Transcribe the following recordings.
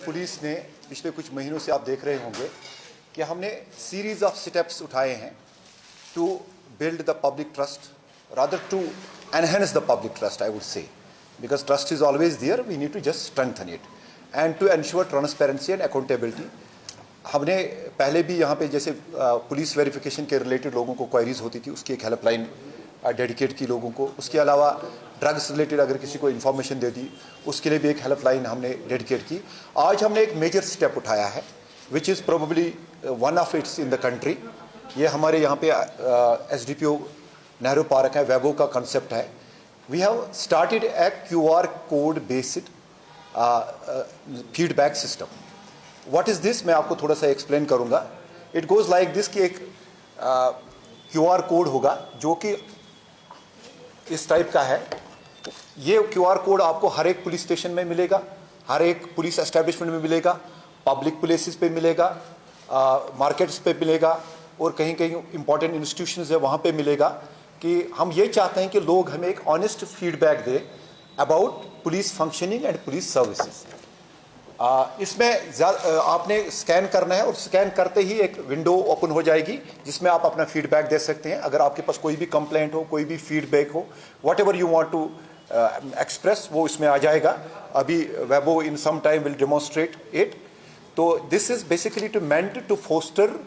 Police ने पिछले कुछ महीनों से आप देख रहे होंगे कि हमने सीरीज ऑफ स्टेप्स उठाए हैं to build the public trust, rather to enhance the public trust, I would say, because trust is always there, we need to just strengthen it and to ensure transparency and accountability. हमने पहले भी यहाँ पे जैसे police verification के related लोगों को queries होती थी, उसकी एक हेल्पलाइन डेडिकेट की लोगों को। उसके अलावा ड्रग्स रिलेटेड अगर किसी को इन्फॉर्मेशन दे दी, उसके लिए भी एक हेल्पलाइन हमने डेडिकेट की। आज हमने एक मेजर स्टेप उठाया है which is probably one of it's in the country. ये हमारे यहाँ पे SDPO नेहरू पार्क है, वेबो का कंसेप्ट है। We have started a QR code based feedback system. What is this? मैं आपको थोड़ा सा एक्सप्लेन करूंगा। It goes like this कि एक QR कोड होगा जो कि इस टाइप का है। ये QR कोड आपको हर एक पुलिस स्टेशन में मिलेगा, हर एक पुलिस एस्टेब्लिशमेंट में मिलेगा, पब्लिक प्लेसेस पे मिलेगा, मार्केट्स पे मिलेगा और कहीं कहीं इंपॉर्टेंट इंस्टीट्यूशंस है वहाँ पे मिलेगा। कि हम ये चाहते हैं कि लोग हमें एक honest feedback they about police functioning and police services. इसमें आपने स्कैन करना है और स्कैन करते ही एक विंडो ओपन हो जाएगी जिसमें आप अपना फीडबैक दे सकते हैं। अगर आपके पास कोई भी कंप्लेंट हो, कोई भी फीडबैक हो, whatever you want to express, वो इसमें आ जाएगा। अभी वेबो in some time will demonstrate it. तो this is basically to meant to foster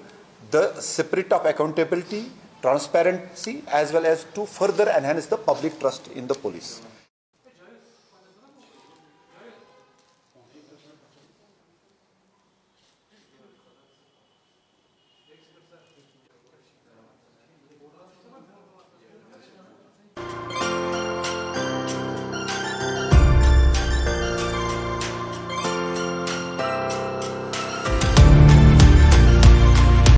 the spirit of accountability, transparency, as well as to further enhance the public trust in the police.